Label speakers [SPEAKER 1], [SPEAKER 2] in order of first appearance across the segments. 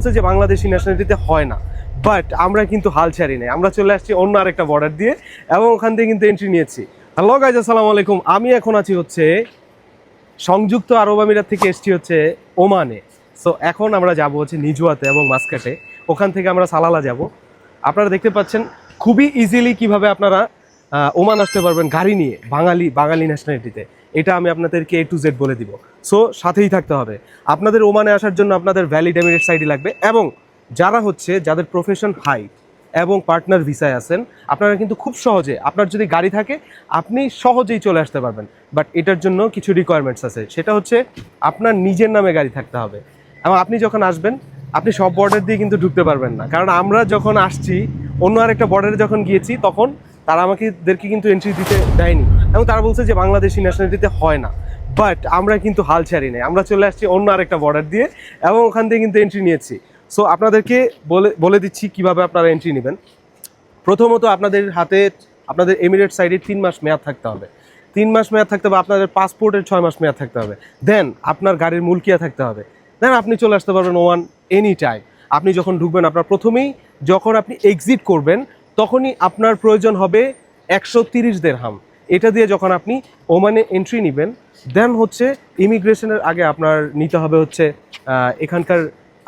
[SPEAKER 1] হচ্ছে যে বাংলাদেশি ন্যাশনালিটিতে হয় না, বাট আমরা কিন্তু হাল ছাড়ি নাই, আমরা চলে আসছি অন্য আরেকটা বর্ডার দিয়ে এবং ওখান থেকে কিন্তু এন্ট্রি নিয়েছি। হ্যালো গাইজ, আসসালামু আলাইকুম। আমি এখন আছি হচ্ছে সংযুক্ত আরব আমিরাত থেকে এসছি হচ্ছে ওমানে। সো এখন আমরা যাব হচ্ছে নিজুয়াতে এবং মাস্কাটে, ওখান থেকে আমরা সালালা যাব। আপনারা দেখতে পাচ্ছেন খুবই ইজিলি কিভাবে আপনারা ওমান আসতে পারবেন গাড়ি নিয়ে বাঙালি ন্যাশনালিটিতে। এটা আমি আপনাদেরকে A to Z বলে দিব। সো সাথেই থাকতে হবে। আপনাদের ওমানে আসার জন্য আপনাদের ভ্যালিড এমিরেটস আইডি লাগবে, এবং যাদের প্রফেশন হাই এবং পার্টনার ভিসায় আছেন, আপনারা কিন্তু খুব সহজে, আপনার যদি গাড়ি থাকে আপনি সহজেই চলে আসতে পারবেন। বাট এটার জন্য কিছু রিকোয়ারমেন্টস আছে, সেটা হচ্ছে আপনার নিজের নামে গাড়ি থাকতে হবে। এবং আপনি যখন আসবেন, আপনি সব বর্ডার দিয়ে কিন্তু ঢুকতে পারবেন না, কারণ আমরা যখন আসছি অন্য আরেকটা বর্ডারে যখন গিয়েছি তখন তারা আমাদেরকে কিন্তু এন্ট্রি দিতে দেয়নি, এবং তারা বলছে যে বাংলাদেশি ন্যাশনালিটিতে হয় না। বাট আমরা কিন্তু হাল ছাড়ি নাই, আমরা চলে আসছি অন্য আরেকটা বর্ডার দিয়ে এবং ওখান থেকে কিন্তু এন্ট্রি নিয়েছি। সো আপনাদেরকে বলে দিচ্ছি কিভাবে আপনারা এন্ট্রি নেবেন। প্রথমত আপনাদের হাতে আপনাদের এমিরেটস আইডির 3 মাস মেয়াদ থাকতে হবে। 3 মাস মেয়াদ থাকতে হবে, আপনাদের পাসপোর্টের 6 মাস মেয়াদ থাকতে হবে। দেন আপনার গাড়ির মুলকিয়া থাকতে হবে। দেন আপনি চলে আসতে পারবেন ওমান এনি টাইম। আপনি যখন ঢুকবেন, আপনার প্রথমেই যখন আপনি এক্সিট করবেন তখনই আপনার প্রয়োজন হবে 130 দিরহাম। এটা দিয়ে যখন আপনি ওমানে এন্ট্রি নেবেন, দেন হচ্ছে ইমিগ্রেশনের আগে আপনার নিতে হবে হচ্ছে এখানকার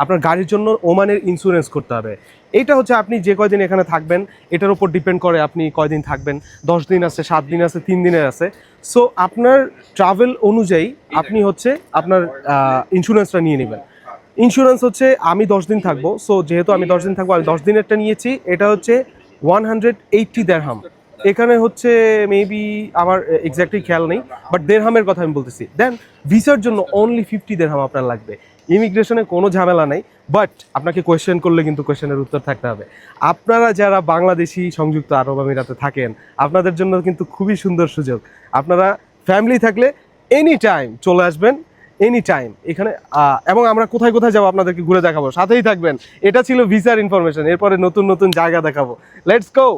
[SPEAKER 1] আপনার গাড়ির জন্য ওমানের ইন্স্যুরেন্স করতে হবে। এইটা হচ্ছে আপনি যে কয়দিন এখানে থাকবেন এটার উপর ডিপেন্ড করে আপনি কয়দিন থাকবেন। 10 দিন আছে, 7 দিন আছে, 3 দিনের আছে। সো আপনার ট্রাভেল অনুযায়ী আপনি হচ্ছে আপনার ইন্স্যুরেন্সটা নিয়ে নেবেন। ইন্স্যুরেন্স হচ্ছে আমি 10 দিন থাকবো, সো যেহেতু আমি 10 দিন থাকবো, আমি 10 দিনেরটা নিয়েছি। এটা হচ্ছে 180 দেরহাম। এখানে হচ্ছে মেবি আমার এক্স্যাক্টলি খেয়াল নেই, বাট দেরহামের কথা আমি বলতেছি। দেন ভিসার জন্য অনলি 50 দেরহাম আপনার লাগবে। ইমিগ্রেশনে কোনো ঝামেলা নাই, বাট আপনাকে কোয়েশ্চেন করলে কিন্তু কোয়েশ্চেনের উত্তর থাকতে হবে। আপনারা যারা বাংলাদেশি সংযুক্ত আরব আমিরাতে থাকেন, আপনাদের জন্য কিন্তু খুবই সুন্দর সুযোগ। আপনারা ফ্যামিলি থাকলে এনি টাইম চলে আসবেন, এনি টাইম এখানে। এবং আমরা কোথায় কোথায় যাবো আপনাদেরকে ঘুরে দেখাবো, সাথেই থাকবেন। এটা ছিল ভিসার ইনফরমেশন। এরপরে নতুন নতুন জায়গা দেখাবো। Let's go.